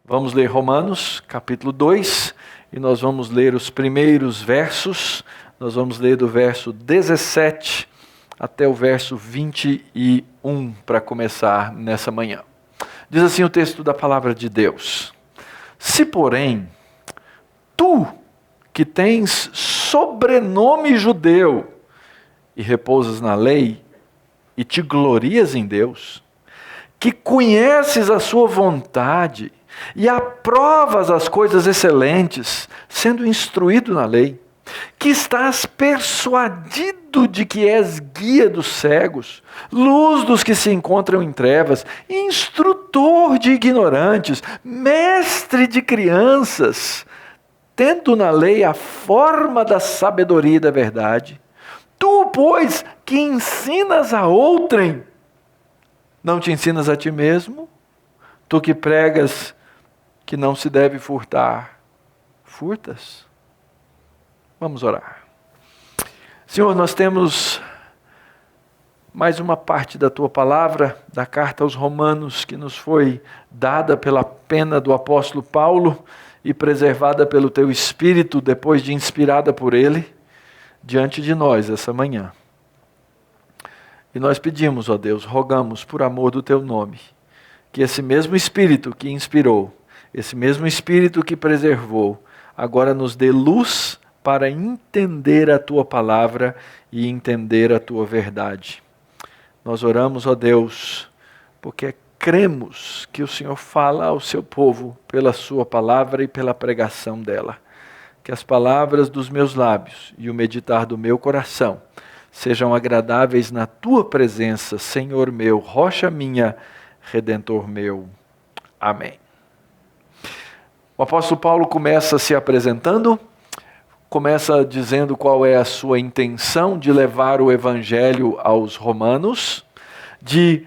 Vamos ler Romanos, capítulo 2, e nós vamos ler os primeiros versos. Nós vamos ler do verso 17 até o verso 21 para começar nessa manhã. Diz assim o texto da palavra de Deus: Se, porém, tu que tens sobrenome judeu e repousas na lei e te glorias em Deus, que conheces a sua vontade e aprovas as coisas excelentes, sendo instruído na lei, que estás persuadido de que és guia dos cegos, luz dos que se encontram em trevas, instrutor de ignorantes, mestre de crianças, tendo na lei a forma da sabedoria e da verdade, tu, pois, que ensinas a outrem, não te ensinas a ti mesmo? Tu que pregas que não se deve furtar, furtas? Vamos orar. Senhor, nós temos mais uma parte da Tua palavra, da carta aos Romanos, que nos foi dada pela pena do apóstolo Paulo e preservada pelo Teu Espírito, depois de inspirada por Ele, diante de nós essa manhã. E nós pedimos, ó Deus, rogamos por amor do Teu nome, que esse mesmo Espírito que inspirou, esse mesmo Espírito que preservou, agora nos dê luz para entender a Tua palavra e entender a Tua verdade. Nós oramos, ó Deus, porque cremos que o Senhor fala ao Seu povo pela Sua palavra e pela pregação dela. Que as palavras dos meus lábios e o meditar do meu coração sejam agradáveis na Tua presença, Senhor meu, rocha minha, Redentor meu. Amém. O apóstolo Paulo começa se apresentando, começa dizendo qual é a sua intenção de levar o evangelho aos romanos, de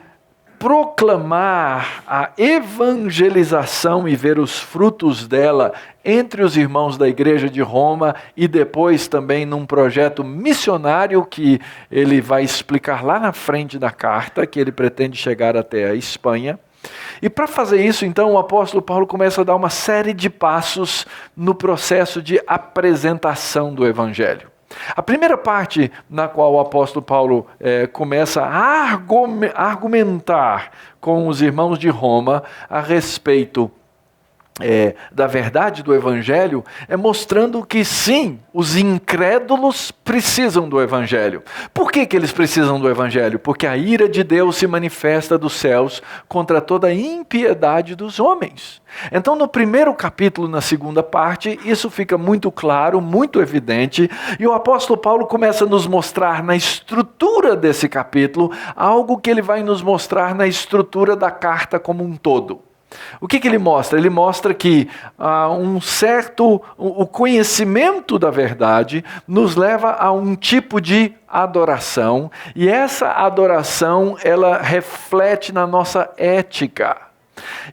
proclamar a evangelização e ver os frutos dela entre os irmãos da igreja de Roma e depois também num projeto missionário que ele vai explicar lá na frente da carta, que ele pretende chegar até a Espanha. E para fazer isso, então, o apóstolo Paulo começa a dar uma série de passos no processo de apresentação do evangelho. A primeira parte na qual o apóstolo Paulo começa a argumentar com os irmãos de Roma a respeito da verdade do Evangelho, é mostrando que sim, os incrédulos precisam do Evangelho. Por que eles precisam do Evangelho? Porque a ira de Deus se manifesta dos céus contra toda a impiedade dos homens. Então, no primeiro capítulo, na segunda parte, isso fica muito claro, muito evidente, e o apóstolo Paulo começa a nos mostrar na estrutura desse capítulo algo que ele vai nos mostrar na estrutura da carta como um todo. O que ele mostra? Ele mostra que o conhecimento da verdade nos leva a um tipo de adoração, e essa adoração ela reflete na nossa ética.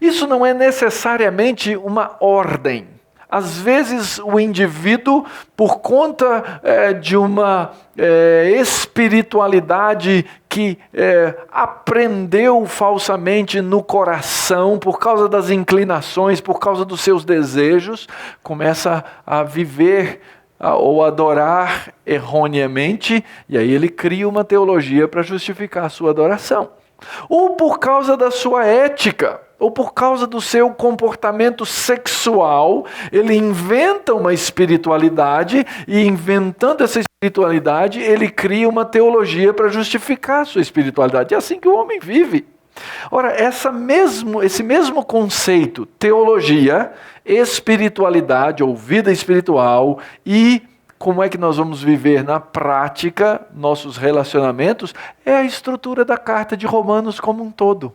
Isso não é necessariamente uma ordem. Às vezes o indivíduo, por conta de uma espiritualidade que aprendeu falsamente no coração, por causa das inclinações, por causa dos seus desejos, começa a viver ou adorar erroneamente, e aí ele cria uma teologia para justificar a sua adoração. Ou por causa da sua ética, ou por causa do seu comportamento sexual, ele inventa uma espiritualidade, e inventando essa espiritualidade, ele cria uma teologia para justificar a sua espiritualidade. É assim que o homem vive. Ora, esse mesmo conceito, teologia, espiritualidade ou vida espiritual, e como é que nós vamos viver na prática nossos relacionamentos, é a estrutura da carta de Romanos como um todo.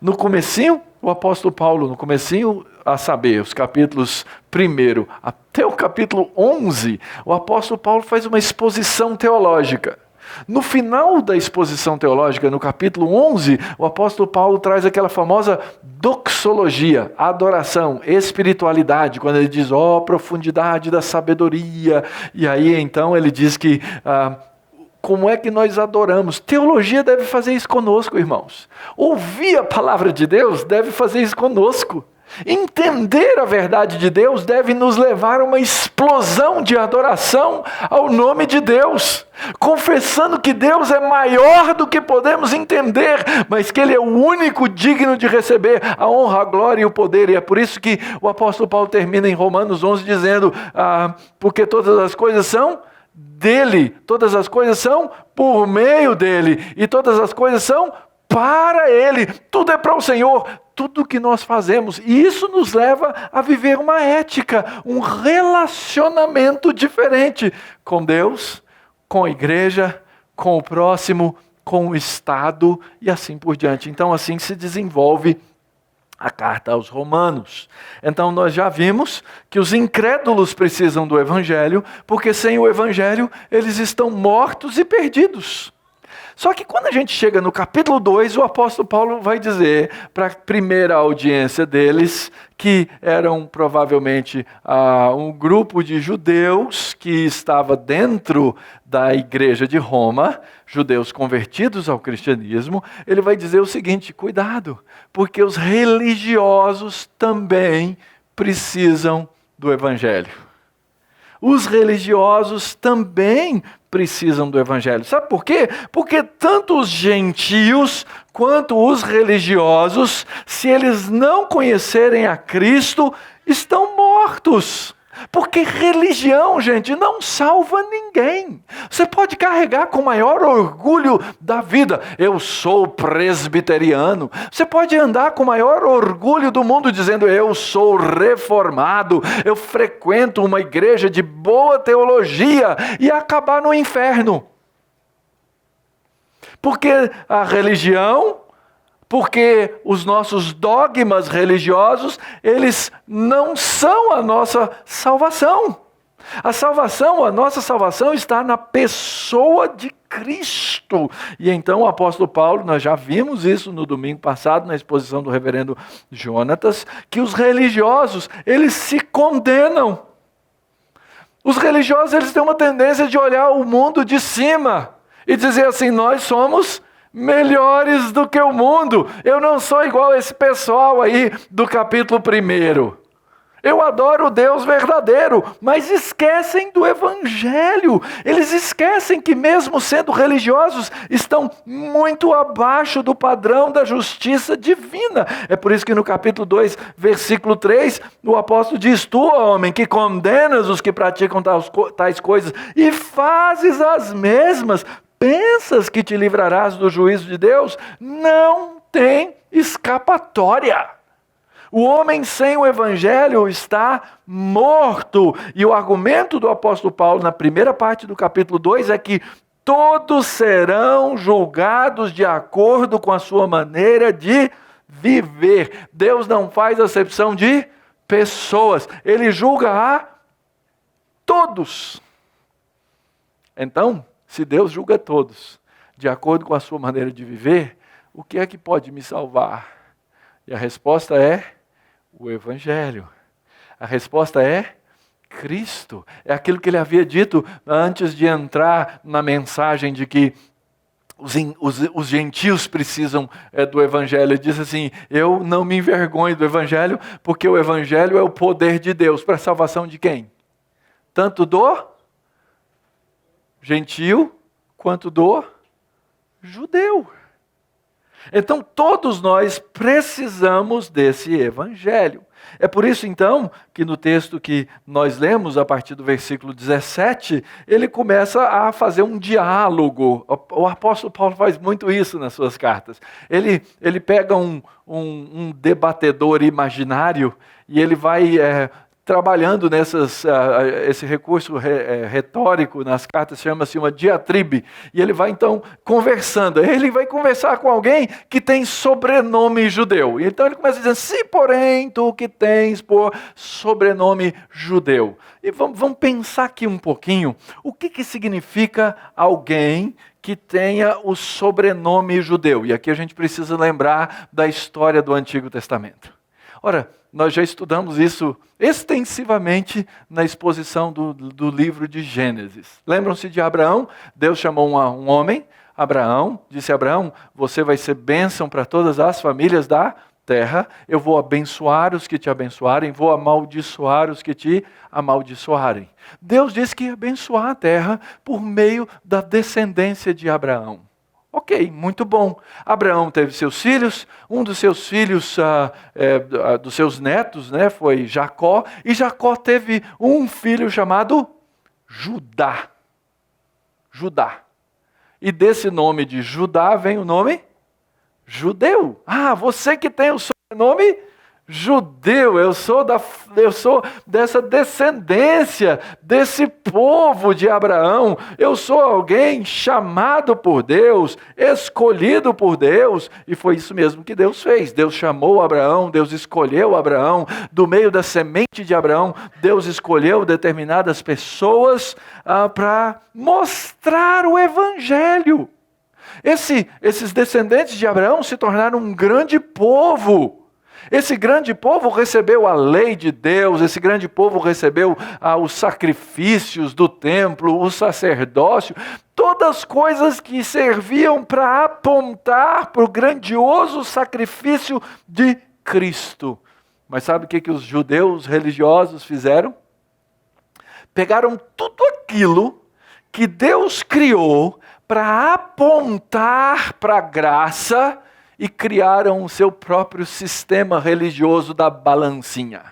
No comecinho, o apóstolo Paulo, no comecinho, a saber, os capítulos 1 até o capítulo 11, o apóstolo Paulo faz uma exposição teológica. No final da exposição teológica, no capítulo 11, o apóstolo Paulo traz aquela famosa doxologia, adoração, espiritualidade, quando ele diz, profundidade da sabedoria. E aí então ele diz que como é que nós adoramos? Teologia deve fazer isso conosco, irmãos. Ouvir a palavra de Deus deve fazer isso conosco. Entender a verdade de Deus deve nos levar a uma explosão de adoração ao nome de Deus, confessando que Deus é maior do que podemos entender, mas que Ele é o único digno de receber a honra, a glória e o poder. E é por isso que o apóstolo Paulo termina em Romanos 11 dizendo, porque todas as coisas são dele, todas as coisas são por meio dele, e todas as coisas são para Ele, tudo é para o Senhor, tudo que nós fazemos, e isso nos leva a viver uma ética, um relacionamento diferente com Deus, com a igreja, com o próximo, com o Estado e assim por diante. Então assim se desenvolve a carta aos Romanos. Então nós já vimos que os incrédulos precisam do Evangelho, porque sem o Evangelho eles estão mortos e perdidos. Só que quando a gente chega no capítulo 2, o apóstolo Paulo vai dizer para a primeira audiência deles, que eram provavelmente um grupo de judeus que estava dentro da igreja de Roma, judeus convertidos ao cristianismo, ele vai dizer o seguinte, cuidado, porque os religiosos também precisam do Evangelho. Os religiosos também precisam do Evangelho. Sabe por quê? Porque tanto os gentios quanto os religiosos, se eles não conhecerem a Cristo, estão mortos. Porque religião, gente, não salva ninguém. Você pode carregar com o maior orgulho da vida, eu sou presbiteriano. Você pode andar com o maior orgulho do mundo dizendo, eu sou reformado, eu frequento uma igreja de boa teologia e acabar no inferno. Porque a religião, porque os nossos dogmas religiosos, eles não são a nossa salvação. A nossa salvação está na pessoa de Cristo. E então o apóstolo Paulo, nós já vimos isso no domingo passado, na exposição do reverendo Jonatas, que os religiosos, eles se condenam. Os religiosos, eles têm uma tendência de olhar o mundo de cima e dizer assim, nós somos melhores do que o mundo. Eu não sou igual a esse pessoal aí do capítulo 1. Eu adoro o Deus verdadeiro, mas esquecem do Evangelho. Eles esquecem que mesmo sendo religiosos, estão muito abaixo do padrão da justiça divina. É por isso que no capítulo 2, versículo 3, o apóstolo diz, tu, homem, que condenas os que praticam tais coisas e fazes as mesmas, pensas que te livrarás do juízo de Deus? Não tem escapatória. O homem sem o Evangelho está morto. E o argumento do apóstolo Paulo na primeira parte do capítulo 2 é que todos serão julgados de acordo com a sua maneira de viver. Deus não faz acepção de pessoas. Ele julga a todos. Então, se Deus julga todos, de acordo com a sua maneira de viver, o que é que pode me salvar? E a resposta é o Evangelho. A resposta é Cristo. É aquilo que ele havia dito antes de entrar na mensagem de que os gentios precisam do Evangelho. Ele disse assim, eu não me envergonho do Evangelho, porque o Evangelho é o poder de Deus para a salvação de quem? Tanto do gentio quanto do judeu. Então todos nós precisamos desse Evangelho. É por isso então que no texto que nós lemos a partir do versículo 17, ele começa a fazer um diálogo. O apóstolo Paulo faz muito isso nas suas cartas. Ele pega um debatedor imaginário e ele vai trabalhando esse recurso retórico nas cartas, chama-se uma diatribe, e ele vai então conversando, ele vai conversar com alguém que tem sobrenome judeu, então ele começa dizendo, se porém tu que tens por sobrenome judeu, e vamos pensar aqui um pouquinho, o que significa alguém que tenha o sobrenome judeu, e aqui a gente precisa lembrar da história do Antigo Testamento. Ora, nós já estudamos isso extensivamente na exposição do livro de Gênesis. Lembram-se de Abraão? Deus chamou um homem, Abraão, disse a Abraão, você vai ser bênção para todas as famílias da terra, eu vou abençoar os que te abençoarem, vou amaldiçoar os que te amaldiçoarem. Deus disse que ia abençoar a terra por meio da descendência de Abraão. Ok, muito bom. Abraão teve seus filhos, um dos seus filhos, dos seus netos, né, foi Jacó, e Jacó teve um filho chamado Judá. Judá. E desse nome de Judá vem o nome judeu. Ah, você que tem o sobrenome judeu, eu sou dessa descendência, desse povo de Abraão, eu sou alguém chamado por Deus, escolhido por Deus, e foi isso mesmo que Deus fez. Deus chamou Abraão, Deus escolheu Abraão, do meio da semente de Abraão, Deus escolheu determinadas pessoas para mostrar o Evangelho. Esses descendentes de Abraão se tornaram um grande povo. Esse grande povo recebeu a lei de Deus, esse grande povo recebeu os sacrifícios do templo, o sacerdócio, todas as coisas que serviam para apontar para o grandioso sacrifício de Cristo. Mas sabe o que os judeus religiosos fizeram? Pegaram tudo aquilo que Deus criou para apontar para a graça e criaram o seu próprio sistema religioso da balancinha.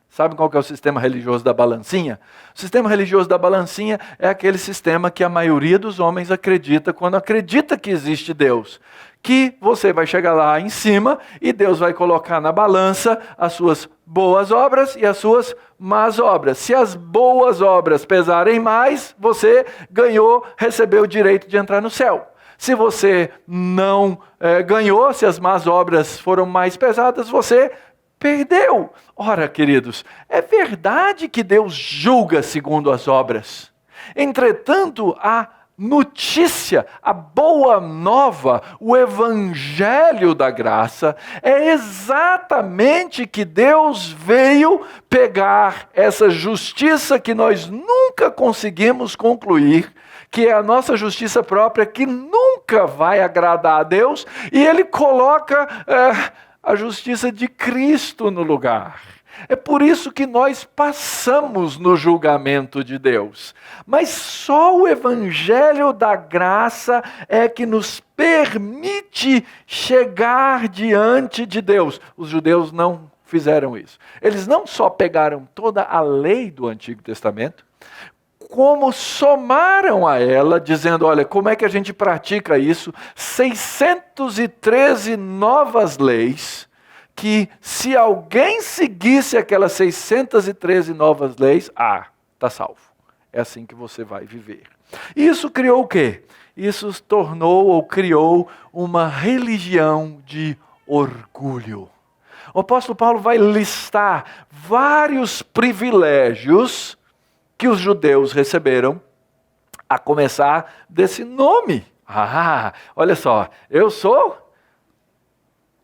Sabe qual que é o sistema religioso da balancinha? O sistema religioso da balancinha é aquele sistema que a maioria dos homens acredita quando acredita que existe Deus. Que você vai chegar lá em cima e Deus vai colocar na balança as suas boas obras e as suas más obras. Se as boas obras pesarem mais, você ganhou, recebeu o direito de entrar no céu. Se você não ganhou, se as más obras foram mais pesadas, você perdeu. Ora, queridos, é verdade que Deus julga segundo as obras. Entretanto, a notícia, a boa nova, o evangelho da graça, é exatamente que Deus veio pegar essa justiça que nós nunca conseguimos concluir, que é a nossa justiça própria, que nunca vai agradar a Deus, e Ele coloca a justiça de Cristo no lugar. É por isso que nós passamos no julgamento de Deus. Mas só o Evangelho da graça é que nos permite chegar diante de Deus. Os judeus não fizeram isso. Eles não só pegaram toda a lei do Antigo Testamento, como somaram a ela, dizendo, olha, como é que a gente pratica isso? 613 novas leis, que se alguém seguisse aquelas 613 novas leis, está salvo. É assim que você vai viver. Isso criou o quê? Isso tornou ou criou uma religião de orgulho. O apóstolo Paulo vai listar vários privilégios que os judeus receberam, a começar desse nome. Olha só, eu sou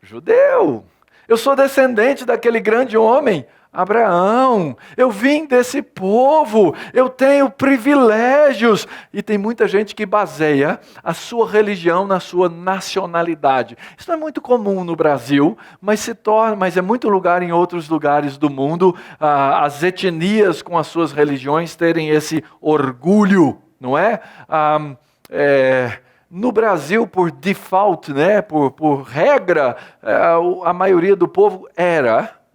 judeu, eu sou descendente daquele grande homem, Abraão, eu vim desse povo, eu tenho privilégios. E tem muita gente que baseia a sua religião na sua nacionalidade. Isso não é muito comum no Brasil, mas é muito lugar em outros lugares do mundo, as etnias com as suas religiões terem esse orgulho, não é? No Brasil, por default, né, por regra, a maioria do povo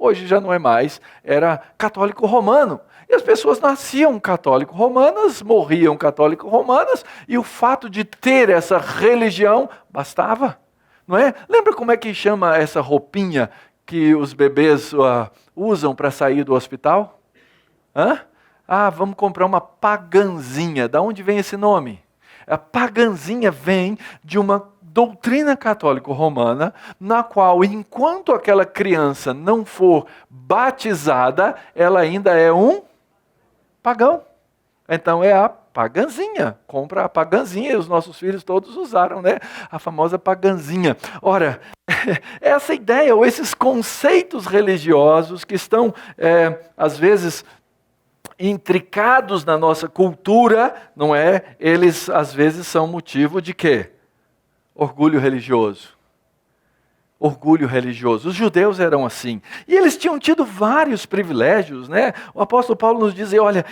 hoje já não é mais, era católico romano. E as pessoas nasciam católico romanas, morriam católico romanas, e o fato de ter essa religião bastava, não é? Lembra como é que chama essa roupinha que os bebês usam para sair do hospital? Hã? Ah, vamos comprar uma paganzinha. Da onde vem esse nome? A paganzinha vem de uma doutrina católica romana, na qual, enquanto aquela criança não for batizada, ela ainda é um pagão. Então é a paganzinha. Compra a paganzinha, e os nossos filhos todos usaram, né? A famosa paganzinha. Ora, essa ideia, ou esses conceitos religiosos que estão, às vezes, intricados na nossa cultura, não é? Eles, às vezes, são motivo de quê? Orgulho religioso. Orgulho religioso. Os judeus eram assim. E eles tinham tido vários privilégios, né? O apóstolo Paulo nos diz, olha,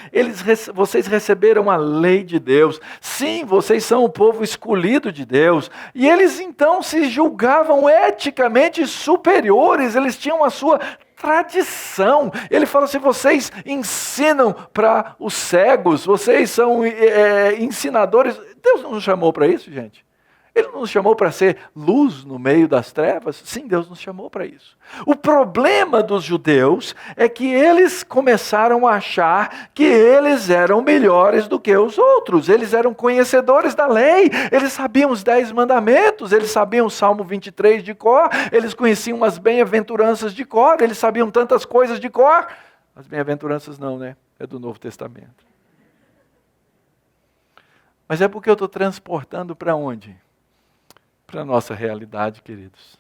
vocês receberam a lei de Deus. Sim, vocês são o povo escolhido de Deus. E eles então se julgavam eticamente superiores. Eles tinham a sua tradição. Ele fala assim, vocês ensinam para os cegos, vocês são ensinadores. Deus não nos chamou para isso, gente. Ele não nos chamou para ser luz no meio das trevas? Sim, Deus nos chamou para isso. O problema dos judeus é que eles começaram a achar que eles eram melhores do que os outros. Eles eram conhecedores da lei, eles sabiam os 10 mandamentos, eles sabiam o Salmo 23 de cor, eles conheciam as bem-aventuranças de cor, eles sabiam tantas coisas de cor. As bem-aventuranças não, né? É do Novo Testamento. Mas é porque eu estou transportando para onde? Para a nossa realidade, queridos.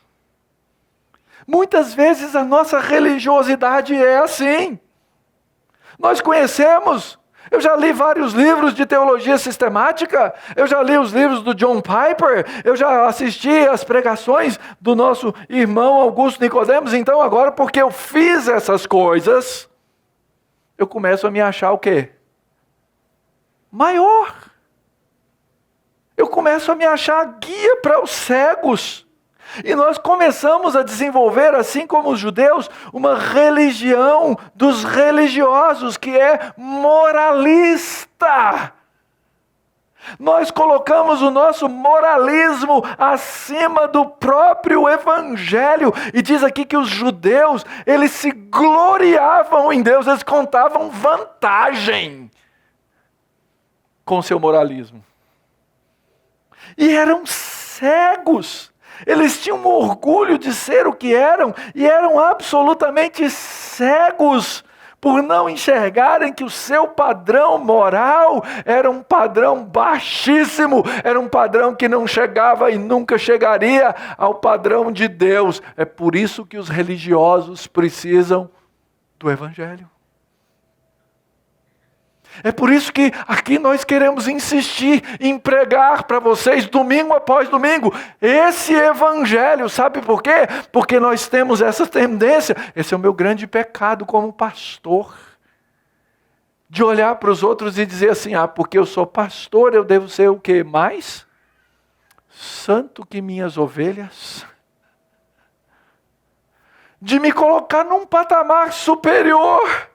Muitas vezes a nossa religiosidade é assim. Nós conhecemos, eu já li vários livros de teologia sistemática, eu já li os livros do John Piper, eu já assisti às pregações do nosso irmão Augusto Nicodemos, então agora porque eu fiz essas coisas, eu começo a me achar o quê? Maior. Eu começo a me achar guia para os cegos. E nós começamos a desenvolver, assim como os judeus, uma religião dos religiosos que é moralista. Nós colocamos o nosso moralismo acima do próprio evangelho. E diz aqui que os judeus, eles se gloriavam em Deus, eles contavam vantagem com seu moralismo. E eram cegos. Eles tinham orgulho de ser o que eram e eram absolutamente cegos por não enxergarem que o seu padrão moral era um padrão baixíssimo, era um padrão que não chegava e nunca chegaria ao padrão de Deus. É por isso que os religiosos precisam do evangelho. É por isso que aqui nós queremos insistir em pregar para vocês domingo após domingo esse evangelho. Sabe por quê? Porque nós temos essa tendência, esse é o meu grande pecado como pastor, de olhar para os outros e dizer assim, porque eu sou pastor, eu devo ser o quê? Mais santo que minhas ovelhas? De me colocar num patamar superior,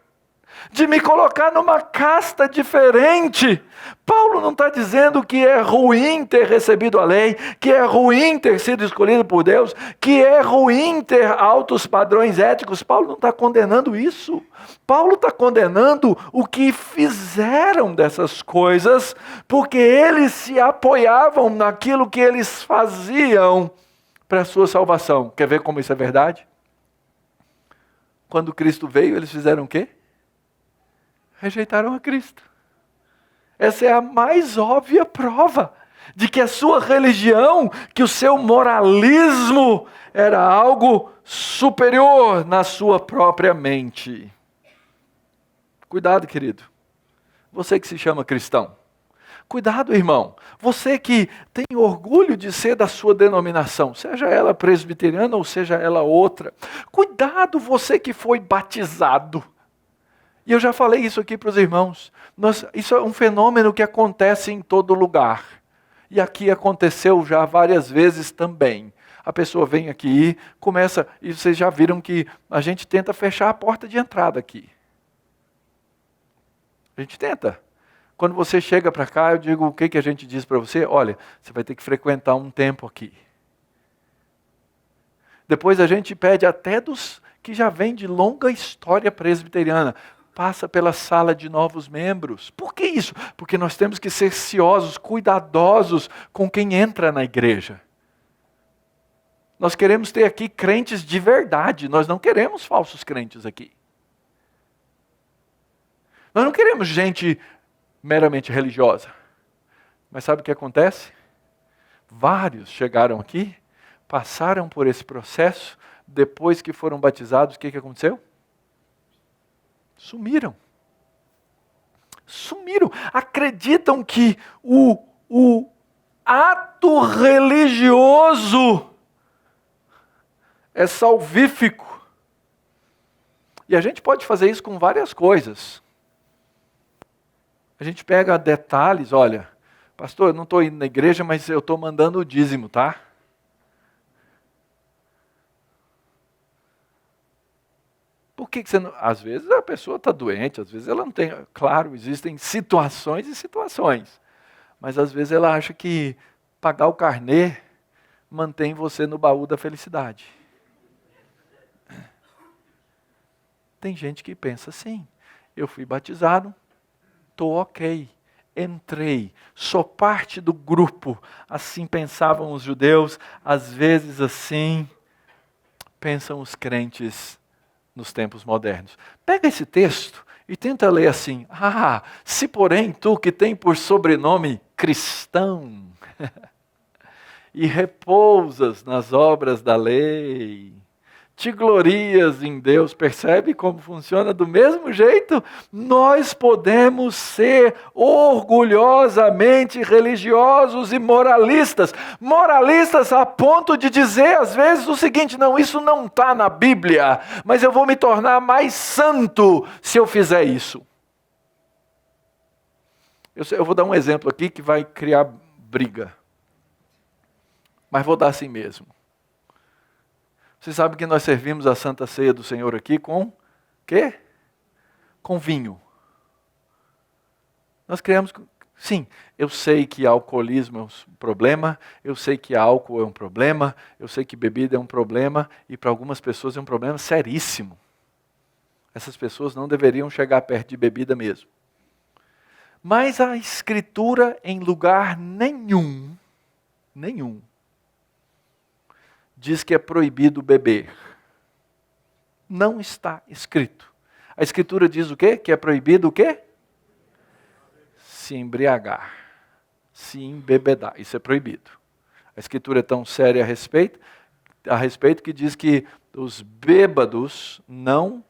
de me colocar numa casta diferente. Paulo não está dizendo que é ruim ter recebido a lei, que é ruim ter sido escolhido por Deus, que é ruim ter altos padrões éticos. Paulo não está condenando isso. Paulo está condenando o que fizeram dessas coisas, porque eles se apoiavam naquilo que eles faziam para a sua salvação. Quer ver como isso é verdade? Quando Cristo veio, eles fizeram o quê? Rejeitaram a Cristo. Essa é a mais óbvia prova de que a sua religião, que o seu moralismo era algo superior na sua própria mente. Cuidado, querido. Você que se chama cristão. Cuidado, irmão. Você que tem orgulho de ser da sua denominação, seja ela presbiteriana ou seja ela outra. Cuidado, você que foi batizado. E eu já falei isso aqui para os irmãos. Isso é um fenômeno que acontece em todo lugar. E aqui aconteceu já várias vezes também. A pessoa vem aqui, começa, e vocês já viram que a gente tenta fechar a porta de entrada aqui. A gente tenta. Quando você chega para cá, eu digo, o que a gente diz para você? Olha, você vai ter que frequentar um tempo aqui. Depois a gente pede até dos que já vêm de longa história presbiteriana. passa pela sala de novos membros. Por que isso? Porque nós temos que ser ciosos, cuidadosos com quem entra na igreja. Nós queremos ter aqui crentes de verdade, nós não queremos falsos crentes aqui. Nós não queremos gente meramente religiosa. Mas sabe o que acontece? Vários chegaram aqui, passaram por esse processo, depois que foram batizados, o que aconteceu? Sumiram. Sumiram. Acreditam que o ato religioso é salvífico. E a gente pode fazer isso com várias coisas. A gente pega detalhes, olha, pastor, eu não estou indo na igreja, mas eu estou mandando o dízimo, tá? Por que você não... Às vezes a pessoa está doente, às vezes ela não tem... Claro, existem situações e situações. Mas às vezes ela acha que pagar o carnê mantém você no baú da felicidade. Tem gente que pensa assim, eu fui batizado, estou ok, entrei, sou parte do grupo. Assim pensavam os judeus, às vezes assim pensam os crentes nos tempos modernos. Pega esse texto e tenta ler assim, se porém tu que tem por sobrenome cristão, e repousas nas obras da lei, te glorias em Deus, percebe como funciona? Do mesmo jeito, nós podemos ser orgulhosamente religiosos e moralistas. Moralistas a ponto de dizer às vezes o seguinte, não, isso não está na Bíblia, mas eu vou me tornar mais santo se eu fizer isso. Eu vou dar um exemplo aqui que vai criar briga, mas vou dar assim mesmo. Você sabe que nós servimos a Santa Ceia do Senhor aqui com quê? Com vinho. Nós criamos... Sim, eu sei que alcoolismo é um problema, eu sei que álcool é um problema, eu sei que bebida é um problema, e para algumas pessoas é um problema seríssimo. Essas pessoas não deveriam chegar perto de bebida mesmo. Mas a Escritura em lugar nenhum, diz que é proibido beber. Não está escrito. A Escritura diz o quê? Que é proibido o quê? Se embriagar, se embebedar. Isso é proibido. A Escritura é tão séria a respeito que diz que os bêbados não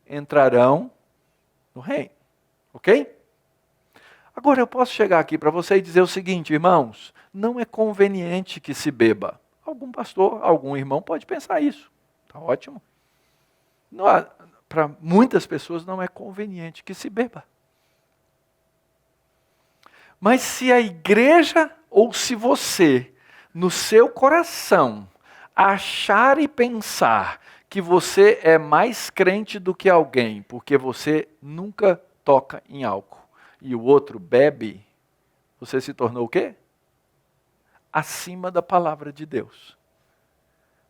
entrarão no reino. Ok? Agora eu posso chegar aqui para você e dizer o seguinte, irmãos, não é conveniente que se beba. Algum pastor, algum irmão pode pensar isso. Está ótimo. Para muitas pessoas não é conveniente que se beba. Mas se a igreja, ou se você, no seu coração, achar e pensar que você é mais crente do que alguém, porque você nunca toca em álcool, e o outro bebe, você se tornou o quê? Acima da palavra de Deus.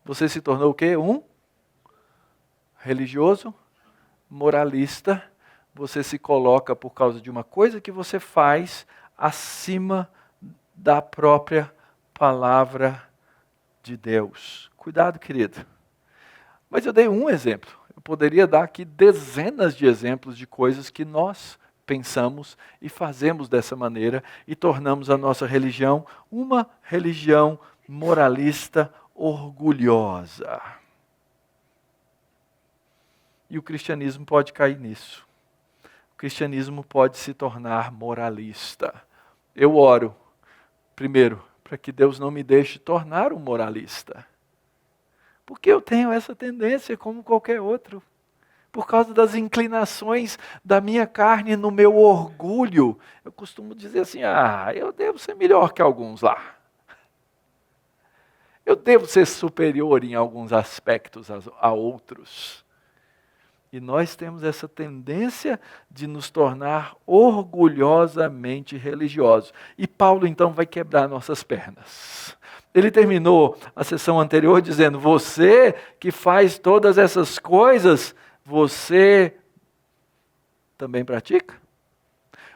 Você se tornou o quê? Um religioso, moralista. Você se coloca por causa de uma coisa que você faz acima da própria palavra de Deus. Cuidado, querido. Mas eu dei um exemplo. Eu poderia dar aqui dezenas de exemplos de coisas que nós pensamos e fazemos dessa maneira e tornamos a nossa religião uma religião moralista, orgulhosa. E o cristianismo pode cair nisso. O cristianismo pode se tornar moralista. Eu oro, primeiro, para que Deus não me deixe tornar um moralista. Porque eu tenho essa tendência como qualquer outro. Por causa das inclinações da minha carne no meu orgulho. Eu costumo dizer assim, eu devo ser melhor que alguns lá. Eu devo ser superior em alguns aspectos a outros. E nós temos essa tendência de nos tornar orgulhosamente religiosos. E Paulo então vai quebrar nossas pernas. Ele terminou a sessão anterior dizendo, você que faz todas essas coisas, você também pratica?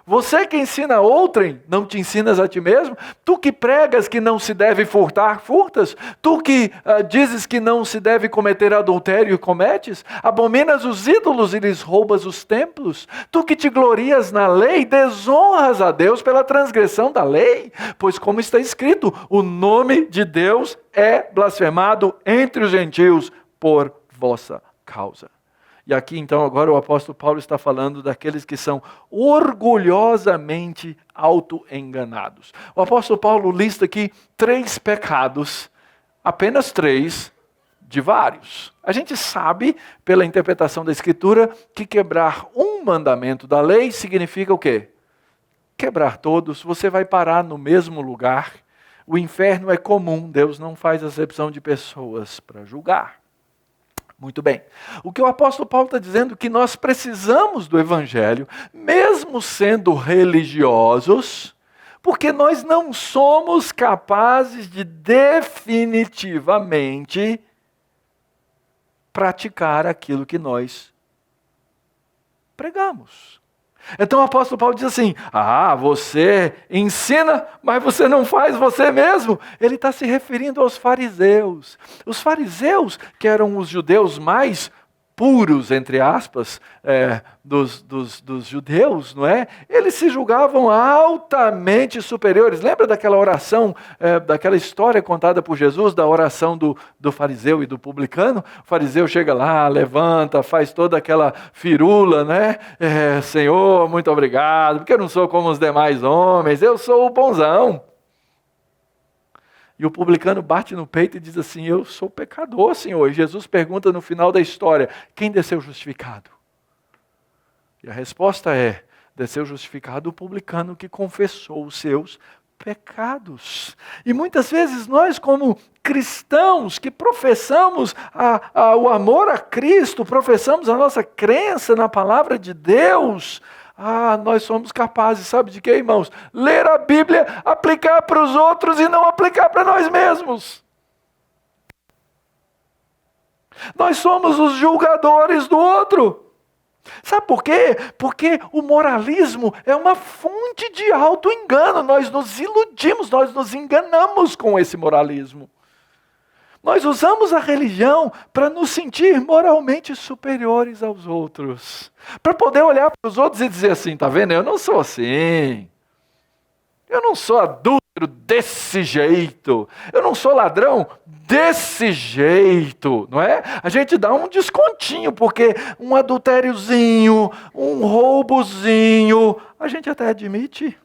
Você que ensina outrem, não te ensinas a ti mesmo? Tu que pregas que não se deve furtar, furtas? Tu que dizes que não se deve cometer adultério e cometes? Abominas os ídolos e lhes roubas os templos? Tu que te glorias na lei, desonras a Deus pela transgressão da lei? Pois como está escrito, o nome de Deus é blasfemado entre os gentios por vossa causa. E aqui então agora o apóstolo Paulo está falando daqueles que são orgulhosamente auto-enganados. O apóstolo Paulo lista aqui 3 pecados, apenas 3 de vários. A gente sabe, pela interpretação da Escritura, que quebrar um mandamento da lei significa o quê? Quebrar todos, você vai parar no mesmo lugar. O inferno é comum, Deus não faz acepção de pessoas para julgar. Muito bem. O que o apóstolo Paulo está dizendo é que nós precisamos do Evangelho, mesmo sendo religiosos, porque nós não somos capazes de definitivamente praticar aquilo que nós pregamos. Então o apóstolo Paulo diz assim, você ensina, mas você não faz você mesmo. Ele está se referindo aos fariseus. Os fariseus, que eram os judeus mais puros, entre aspas, dos judeus, não é? Eles se julgavam altamente superiores. Lembra daquela oração, daquela história contada por Jesus, da oração do fariseu e do publicano? O fariseu chega lá, levanta, faz toda aquela firula, né? Senhor, muito obrigado, porque eu não sou como os demais homens, eu sou o bonzão. E o publicano bate no peito e diz assim, eu sou pecador, Senhor. E Jesus pergunta no final da história, quem desceu justificado? E a resposta é, desceu justificado o publicano que confessou os seus pecados. E muitas vezes nós, como cristãos que professamos o amor a Cristo, professamos a nossa crença na palavra de Deus, nós somos capazes, sabe de quê, irmãos? Ler a Bíblia, aplicar para os outros e não aplicar para nós mesmos. Nós somos os julgadores do outro. Sabe por quê? Porque o moralismo é uma fonte de auto-engano. Nós nos iludimos, nós nos enganamos com esse moralismo. Nós usamos a religião para nos sentir moralmente superiores aos outros. Para poder olhar para os outros e dizer assim, tá vendo? Eu não sou assim. Eu não sou adúltero desse jeito. Eu não sou ladrão desse jeito, não é? A gente dá um descontinho, porque um adultériozinho, um roubozinho, a gente até admite.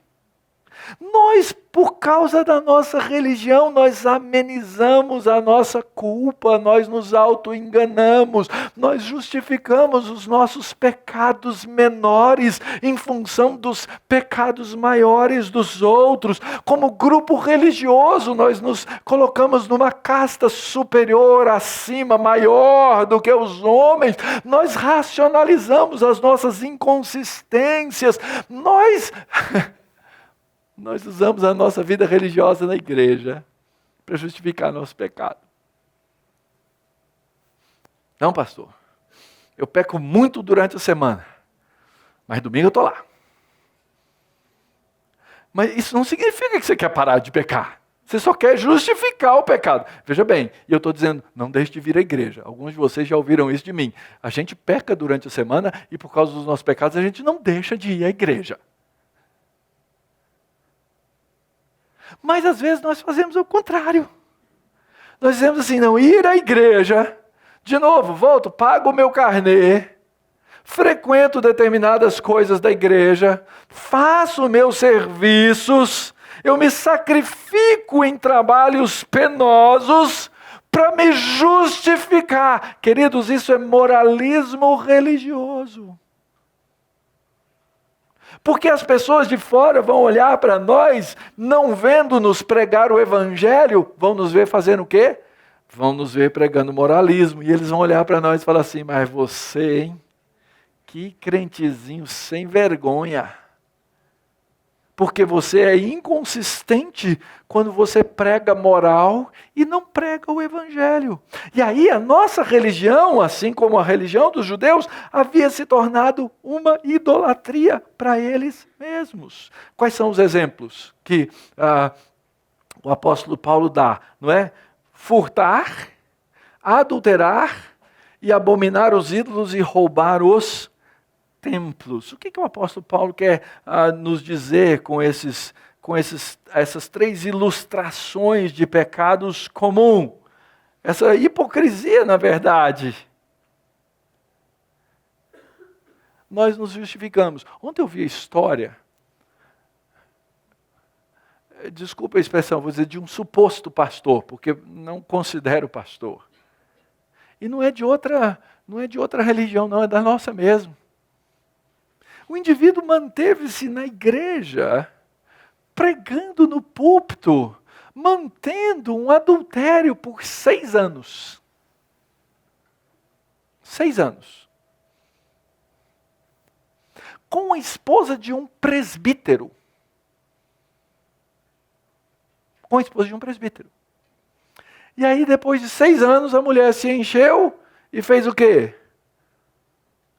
Nós, por causa da nossa religião, nós amenizamos a nossa culpa, nós nos auto-enganamos, nós justificamos os nossos pecados menores em função dos pecados maiores dos outros. Como grupo religioso, nós nos colocamos numa casta superior, acima, maior do que os homens. Nós racionalizamos as nossas inconsistências. Nós usamos a nossa vida religiosa na igreja para justificar nosso pecado. Não, pastor. Eu peco muito durante a semana, mas domingo eu estou lá. Mas isso não significa que você quer parar de pecar. Você só quer justificar o pecado. Veja bem, e eu estou dizendo, não deixe de vir à igreja. Alguns de vocês já ouviram isso de mim. A gente peca durante a semana e por causa dos nossos pecados a gente não deixa de ir à igreja. Mas às vezes nós fazemos o contrário. Nós dizemos assim, não, ir à igreja, de novo, volto, pago o meu carnê, frequento determinadas coisas da igreja, faço meus serviços, eu me sacrifico em trabalhos penosos para me justificar. Queridos, isso é moralismo religioso. Porque as pessoas de fora vão olhar para nós, não vendo-nos pregar o evangelho, vão nos ver fazendo o quê? Vão nos ver pregando moralismo. E eles vão olhar para nós e falar assim, mas você, hein? Que crentezinho sem vergonha. porque você é inconsistente quando você prega moral e não prega o evangelho. E aí a nossa religião, assim como a religião dos judeus, havia se tornado uma idolatria para eles mesmos. Quais são os exemplos que o apóstolo Paulo dá? Não é? Furtar, adulterar e abominar os ídolos e roubar os templos. O que o apóstolo Paulo quer nos dizer com essas três ilustrações de pecados comuns? Essa hipocrisia, na verdade. Nós nos justificamos. Ontem eu vi a história, desculpa a expressão, vou dizer, de um suposto pastor, porque não considero pastor. E não é de outra religião, não, é da nossa mesmo. O indivíduo manteve-se na igreja, pregando no púlpito, mantendo um adultério por 6 anos. 6 anos. Com a esposa de um presbítero. Com a esposa de um presbítero. E aí, depois de 6 anos, a mulher se encheu e fez o quê?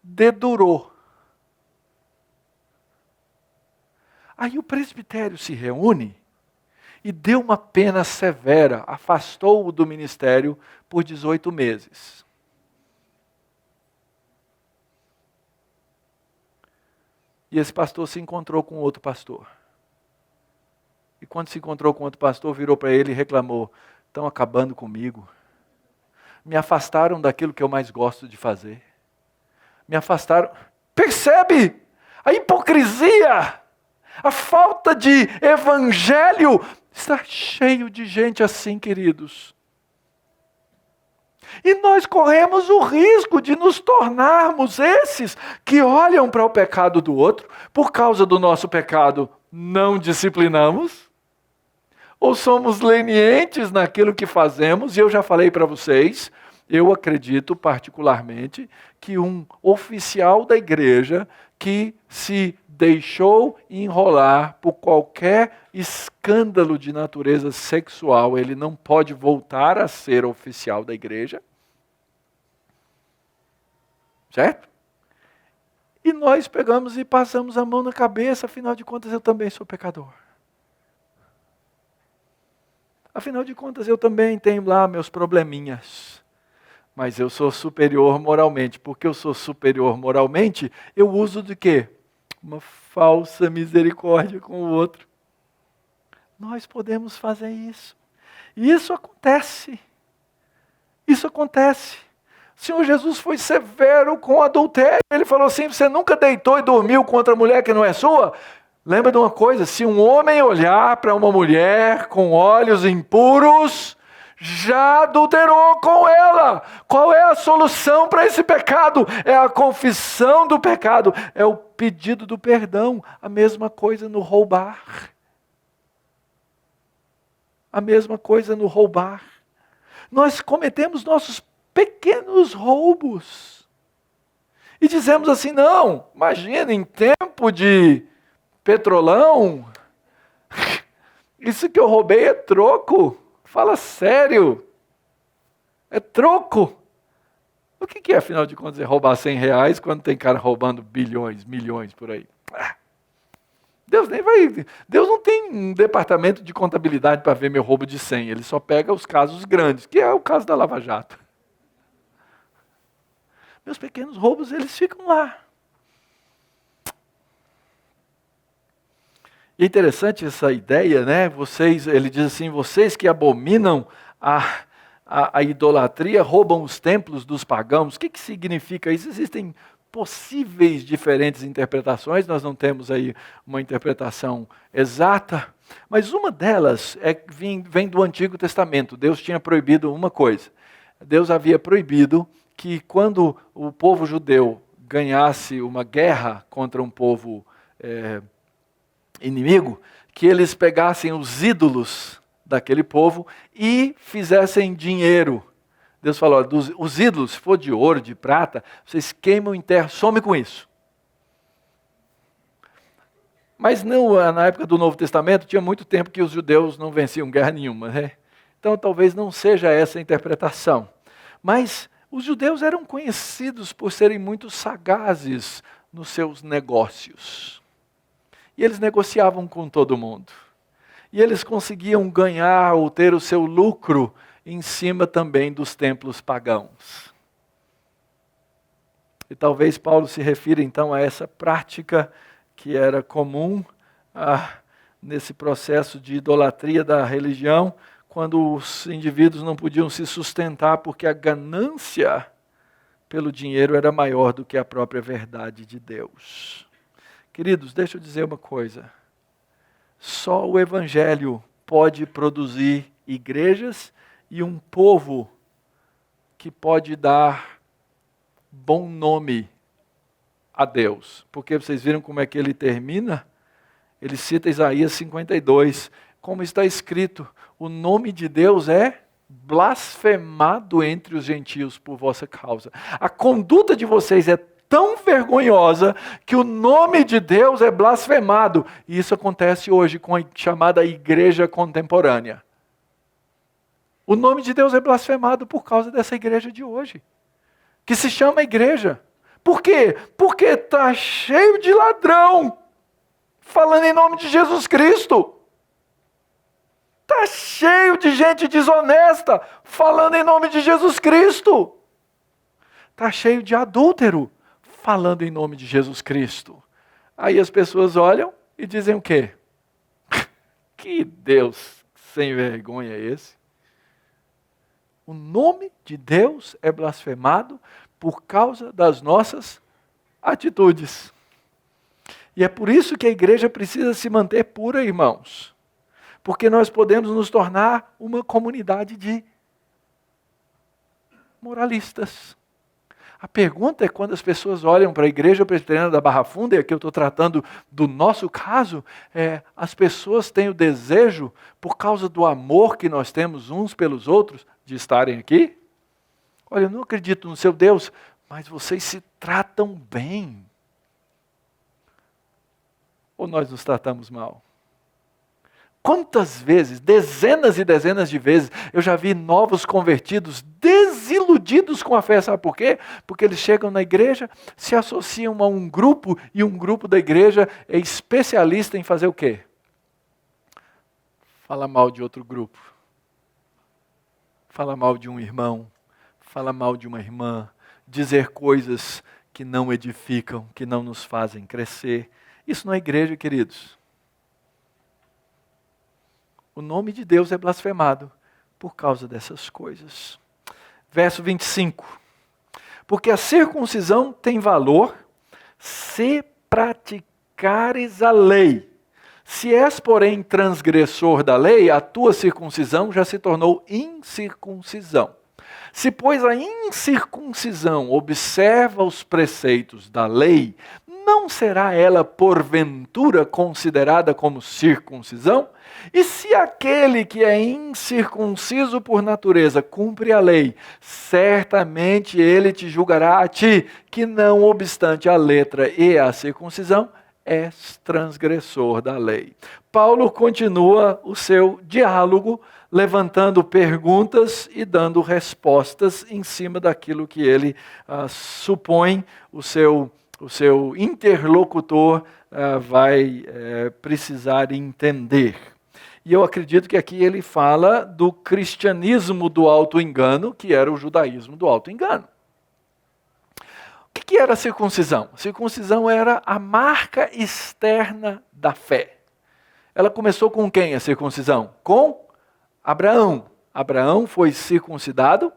Dedurou. Aí o presbitério se reúne e deu uma pena severa, afastou-o do ministério por 18 meses. E esse pastor se encontrou com outro pastor. E quando se encontrou com outro pastor, virou para ele e reclamou: estão acabando comigo. Me afastaram daquilo que eu mais gosto de fazer. Me afastaram. Percebe? A hipocrisia! A falta de evangelho está cheio de gente assim, queridos. E nós corremos o risco de nos tornarmos esses que olham para o pecado do outro, por causa do nosso pecado não disciplinamos, ou somos lenientes naquilo que fazemos, e eu já falei para vocês, eu acredito particularmente que um oficial da igreja que se deixou enrolar por qualquer escândalo de natureza sexual, ele não pode voltar a ser oficial da igreja. Certo? E nós pegamos e passamos a mão na cabeça, afinal de contas eu também sou pecador. Afinal de contas eu também tenho lá meus probleminhas. Mas eu sou superior moralmente. Porque eu sou superior moralmente, eu uso de quê? Uma falsa misericórdia com o outro. Nós podemos fazer isso. E isso acontece. Isso acontece. O Senhor Jesus foi severo com o adultério. Ele falou assim: você nunca deitou e dormiu com outra mulher que não é sua? Lembra de uma coisa, se um homem olhar para uma mulher com olhos impuros, já adulterou com ela. Qual é a solução para esse pecado? É a confissão do pecado, é o pedido do perdão. A mesma coisa no roubar. A mesma coisa no roubar. Nós cometemos nossos pequenos roubos. E dizemos assim: não, imagina, em tempo de petrolão, isso que eu roubei é troco. Fala sério. É troco. O que é, afinal de contas, é roubar R$100 quando tem cara roubando bilhões, milhões por aí? Deus não tem um departamento de contabilidade para ver meu roubo de 100. Ele só pega os casos grandes, que é o caso da Lava Jato. Meus pequenos roubos, eles ficam lá. E é interessante essa ideia, né? Ele diz assim: vocês que abominam a idolatria, roubam os templos dos pagãos. O que significa isso? Existem possíveis diferentes interpretações, nós não temos aí uma interpretação exata, mas uma delas vem do Antigo Testamento. Deus tinha proibido uma coisa. Deus havia proibido que quando o povo judeu ganhasse uma guerra contra um povo inimigo, que eles pegassem os ídolos daquele povo e fizessem dinheiro. Deus falou: os ídolos, se for de ouro, de prata, vocês queimam em terra, some com isso. Mas na época do Novo Testamento tinha muito tempo que os judeus não venciam guerra nenhuma, né? Então talvez não seja essa a interpretação. Mas os judeus eram conhecidos por serem muito sagazes nos seus negócios. E eles negociavam com todo mundo. E eles conseguiam ganhar ou ter o seu lucro em cima também dos templos pagãos. E talvez Paulo se refira então a essa prática que era comum nesse processo de idolatria da religião, quando os indivíduos não podiam se sustentar porque a ganância pelo dinheiro era maior do que a própria verdade de Deus. Queridos, deixa eu dizer uma coisa. Só o Evangelho pode produzir igrejas e um povo que pode dar bom nome a Deus. Porque vocês viram como é que ele termina? Ele cita Isaías 52, como está escrito, o nome de Deus é blasfemado entre os gentios por vossa causa. A conduta de vocês é tão vergonhosa que o nome de Deus é blasfemado. E isso acontece hoje com a chamada igreja contemporânea. O nome de Deus é blasfemado por causa dessa igreja de hoje, que se chama igreja. Por quê? Porque está cheio de ladrão falando em nome de Jesus Cristo. Está cheio de gente desonesta falando em nome de Jesus Cristo. Está cheio de adúltero falando em nome de Jesus Cristo. Aí as pessoas olham e dizem o quê? Que Deus sem vergonha é esse? O nome de Deus é blasfemado por causa das nossas atitudes. E é por isso que a igreja precisa se manter pura, irmãos. Porque nós podemos nos tornar uma comunidade de moralistas. A pergunta é quando as pessoas olham para a igreja presbiteriana da Barra Funda, e aqui eu estou tratando do nosso caso, as pessoas têm o desejo, por causa do amor que nós temos uns pelos outros, de estarem aqui? Olha, eu não acredito no seu Deus, mas vocês se tratam bem. Ou nós nos tratamos mal? Quantas vezes, dezenas e dezenas de vezes, eu já vi novos convertidos desiludidos com a fé. Sabe por quê? Porque eles chegam na igreja, se associam a um grupo, e um grupo da igreja é especialista em fazer o quê? Fala mal de outro grupo. Fala mal de um irmão. Fala mal de uma irmã. Dizer coisas que não edificam, que não nos fazem crescer. Isso não é igreja, queridos. O nome de Deus é blasfemado por causa dessas coisas. Verso 25. Porque a circuncisão tem valor se praticares a lei. Se és, porém, transgressor da lei, a tua circuncisão já se tornou incircuncisão. Se, pois, a incircuncisão observa os preceitos da lei, não será ela, porventura, considerada como circuncisão? E se aquele que é incircunciso por natureza cumpre a lei, certamente ele te julgará a ti, que não obstante a letra e a circuncisão, és transgressor da lei. Paulo continua o seu diálogo, levantando perguntas e dando respostas em cima daquilo que ele supõe o seu interlocutor vai precisar entender. E eu acredito que aqui ele fala do cristianismo do auto-engano, que era o judaísmo do auto-engano. O que era a circuncisão? A circuncisão era a marca externa da fé. Ela começou com quem a circuncisão? Com Abraão. Abraão foi circuncidado,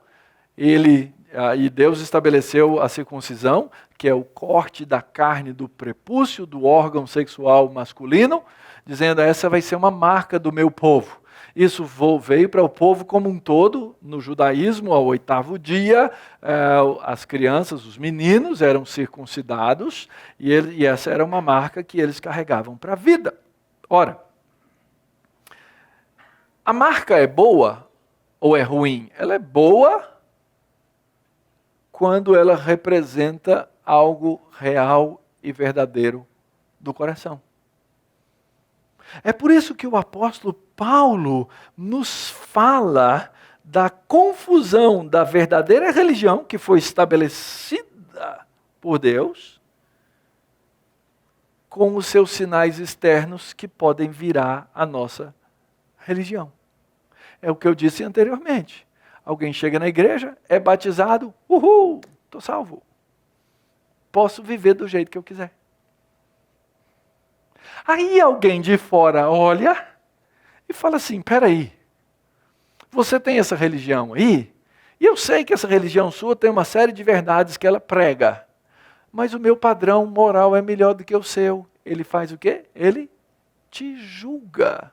e Deus estabeleceu a circuncisão, que é o corte da carne do prepúcio, do órgão sexual masculino, dizendo, essa vai ser uma marca do meu povo. Isso veio para o povo como um todo, no judaísmo, ao 8º dia, as crianças, os meninos eram circuncidados, e essa era uma marca que eles carregavam para a vida. Ora, a marca é boa ou é ruim? Ela é boa quando ela representa algo real e verdadeiro do coração. É por isso que o apóstolo Paulo nos fala da confusão da verdadeira religião que foi estabelecida por Deus com os seus sinais externos que podem virar a nossa religião. É o que eu disse anteriormente. Alguém chega na igreja, é batizado, uhul, estou salvo. Posso viver do jeito que eu quiser. Aí alguém de fora olha e fala assim, peraí, você tem essa religião aí? E eu sei que essa religião sua tem uma série de verdades que ela prega. Mas o meu padrão moral é melhor do que o seu. Ele faz o quê? Ele te julga.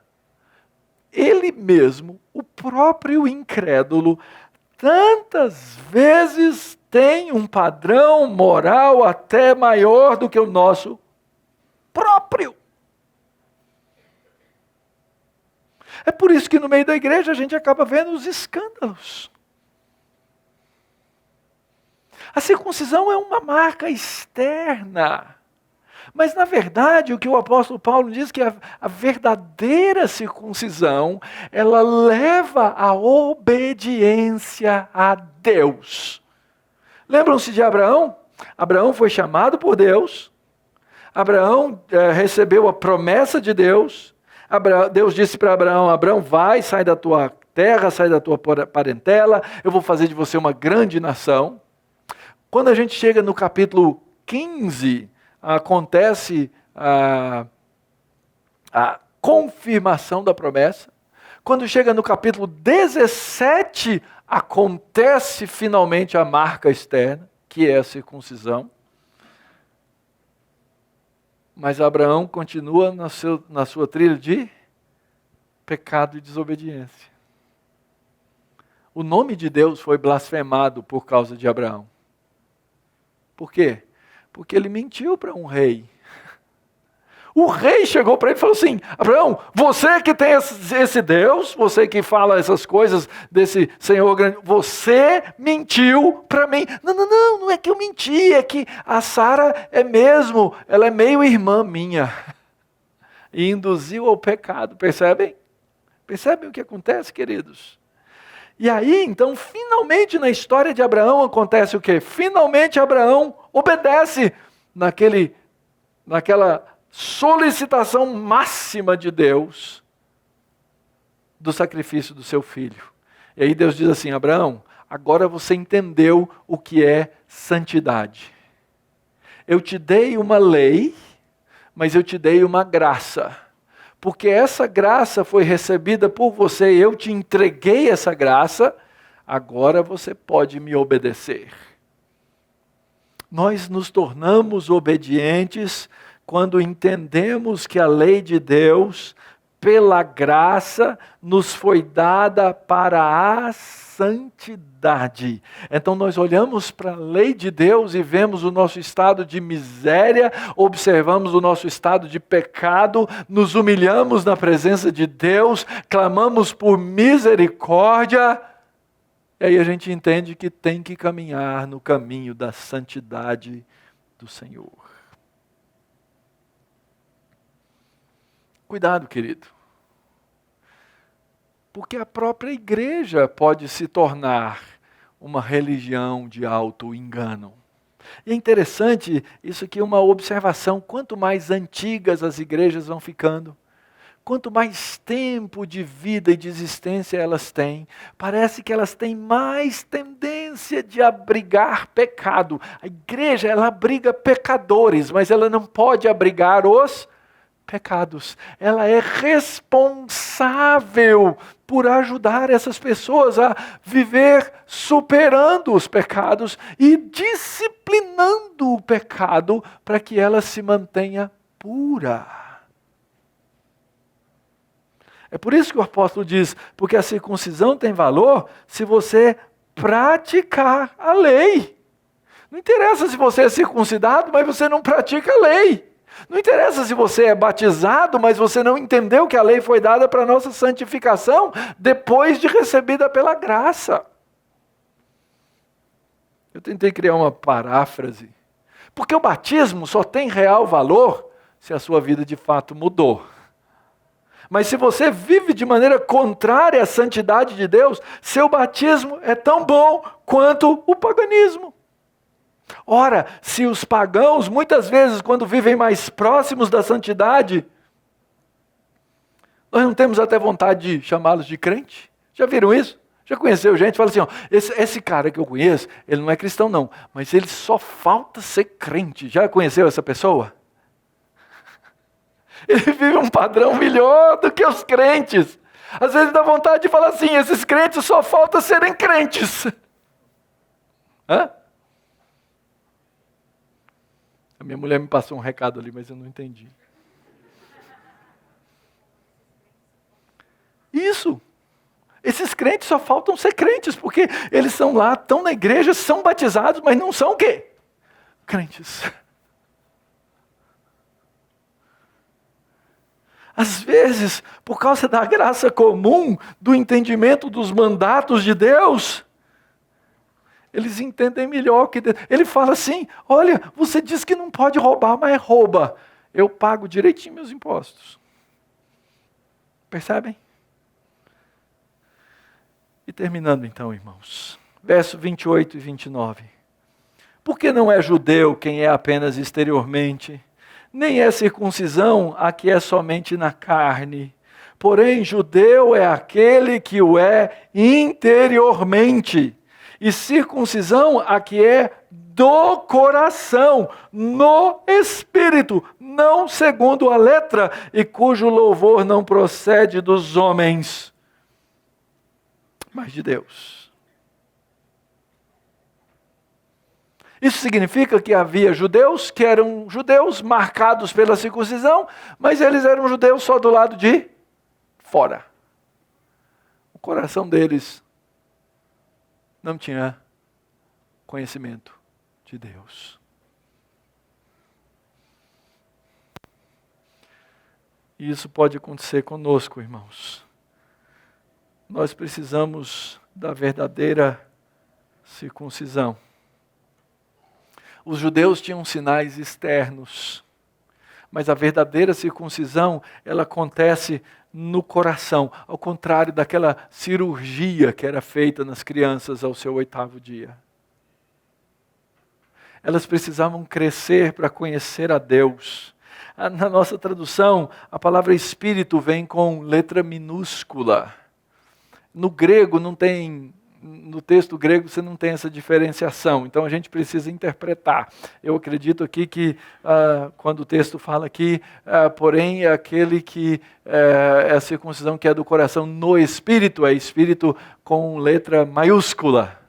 Ele mesmo, o próprio incrédulo, tantas vezes tem um padrão moral até maior do que o nosso próprio. É por isso que no meio da igreja a gente acaba vendo os escândalos. A circuncisão é uma marca externa. Mas, na verdade, o que o apóstolo Paulo diz que a verdadeira circuncisão, ela leva à obediência a Deus. Lembram-se de Abraão? Abraão foi chamado por Deus. Abraão recebeu a promessa de Deus. Deus disse para Abraão, Abraão, vai, sai da tua terra, sai da tua parentela, eu vou fazer de você uma grande nação. Quando a gente chega no capítulo 15, acontece a confirmação da promessa. Quando chega no capítulo 17, acontece finalmente a marca externa, que é a circuncisão. Mas Abraão continua na sua trilha de pecado e desobediência. O nome de Deus foi blasfemado por causa de Abraão. Por quê? Porque ele mentiu para um rei. O rei chegou para ele e falou assim, Abraão, você que tem esse Deus, você que fala essas coisas desse Senhor grande, você mentiu para mim. Não é que eu menti, é que a Sara ela é meio irmã minha. E induziu ao pecado, percebem? Percebem o que acontece, queridos? E aí, então, finalmente na história de Abraão acontece o quê? Finalmente Abraão obedece naquela solicitação máxima de Deus do sacrifício do seu filho. E aí Deus diz assim, Abraão, agora você entendeu o que é santidade. Eu te dei uma lei, mas eu te dei uma graça. Porque essa graça foi recebida por você, eu te entreguei essa graça, agora você pode me obedecer. Nós nos tornamos obedientes quando entendemos que a lei de Deus, pela graça, nos foi dada para a santidade. Então nós olhamos para a lei de Deus e vemos o nosso estado de miséria, observamos o nosso estado de pecado, nos humilhamos na presença de Deus, clamamos por misericórdia, e aí a gente entende que tem que caminhar no caminho da santidade do Senhor. Cuidado, querido. Porque a própria igreja pode se tornar uma religião de auto-engano. E é interessante, isso aqui é uma observação, quanto mais antigas as igrejas vão ficando, quanto mais tempo de vida e de existência elas têm, parece que elas têm mais tendência de abrigar pecado. A igreja, ela abriga pecadores, mas ela não pode abrigar os pecados. Ela é responsável por ajudar essas pessoas a viver superando os pecados e disciplinando o pecado para que ela se mantenha pura. É por isso que o apóstolo diz, porque a circuncisão tem valor se você praticar a lei. Não interessa se você é circuncidado, mas você não pratica a lei. Não interessa se você é batizado, mas você não entendeu que a lei foi dada para a nossa santificação depois de recebida pela graça. Eu tentei criar uma paráfrase. Porque o batismo só tem real valor se a sua vida de fato mudou. Mas se você vive de maneira contrária à santidade de Deus, seu batismo é tão bom quanto o paganismo. Ora, se os pagãos, muitas vezes, quando vivem mais próximos da santidade, nós não temos até vontade de chamá-los de crente? Já viram isso? Já conheceu gente? Fala assim, ó, esse cara que eu conheço, ele não é cristão não, mas ele só falta ser crente. Já conheceu essa pessoa? Ele vive um padrão melhor do que os crentes. Às vezes dá vontade de falar assim, esses crentes só falta serem crentes. Hã? A minha mulher me passou um recado ali, mas eu não entendi. Isso. Esses crentes só faltam ser crentes, porque eles são lá, estão na igreja, são batizados, mas não são o quê? Crentes. Às vezes, por causa da graça comum, do entendimento dos mandatos de Deus, eles entendem melhor que Deus. Ele fala assim, olha, você diz que não pode roubar, mas rouba. Eu pago direitinho meus impostos. Percebem? E terminando então, irmãos, verso 28 e 29. Porque não é judeu quem é apenas exteriormente, nem é circuncisão a que é somente na carne. Porém, judeu é aquele que o é interiormente, e circuncisão a que é do coração, no espírito, não segundo a letra, e cujo louvor não procede dos homens, mas de Deus. Isso significa que havia judeus que eram judeus marcados pela circuncisão, mas eles eram judeus só do lado de fora. O coração deles não tinha conhecimento de Deus. E isso pode acontecer conosco, irmãos. Nós precisamos da verdadeira circuncisão. Os judeus tinham sinais externos, mas a verdadeira circuncisão, ela acontece no coração, ao contrário daquela cirurgia que era feita nas crianças ao seu 8º dia. Elas precisavam crescer para conhecer a Deus. Na nossa tradução, a palavra espírito vem com letra minúscula. No grego não tem... No texto grego você não tem essa diferenciação, então a gente precisa interpretar. Eu acredito aqui que quando o texto fala aqui, porém é aquele que é a circuncisão que é do coração no espírito, é espírito com letra maiúscula.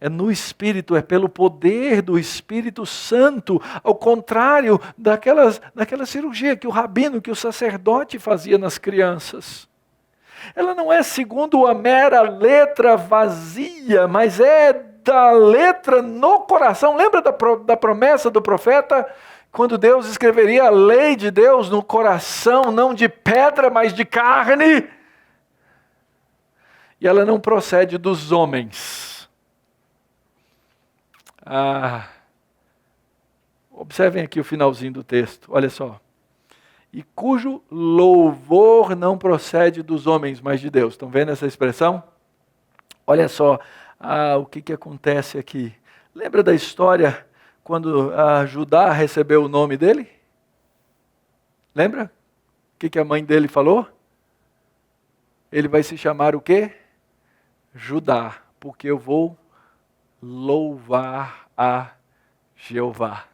É no Espírito, é pelo poder do Espírito Santo, ao contrário daquela cirurgia que o rabino, que o sacerdote fazia nas crianças. Ela não é segundo a mera letra vazia, mas é da letra no coração. Lembra da promessa do profeta? Quando Deus escreveria a lei de Deus no coração, não de pedra, mas de carne. E ela não procede dos homens. Observem aqui o finalzinho do texto, olha só. E cujo louvor não procede dos homens, mas de Deus. Estão vendo essa expressão? Olha só o que acontece aqui. Lembra da história quando Judá recebeu o nome dele? Lembra? O que a mãe dele falou? Ele vai se chamar o quê? Judá, porque eu vou louvar a Jeová.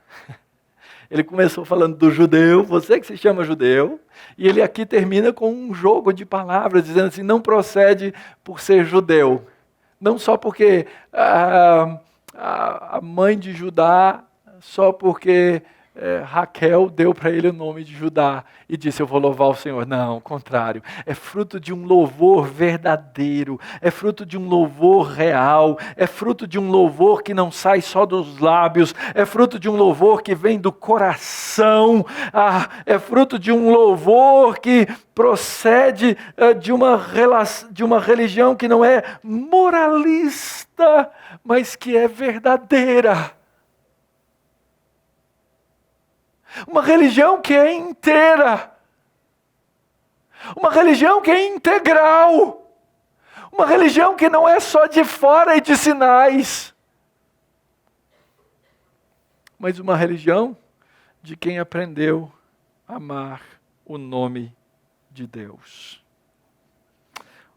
Ele começou falando do judeu, você que se chama judeu, e ele aqui termina com um jogo de palavras, dizendo assim, não procede por ser judeu. Não só porque a mãe de Judá, só porque Raquel deu para ele o nome de Judá e disse, eu vou louvar o Senhor. Não, ao contrário. É fruto de um louvor verdadeiro, é fruto de um louvor real, é fruto de um louvor que não sai só dos lábios, é fruto de um louvor que vem do coração, é fruto de um louvor que procede de uma religião que não é moralista, mas que é verdadeira. Uma religião que é inteira. Uma religião que é integral. Uma religião que não é só de fora e de sinais. Mas uma religião de quem aprendeu a amar o nome de Deus.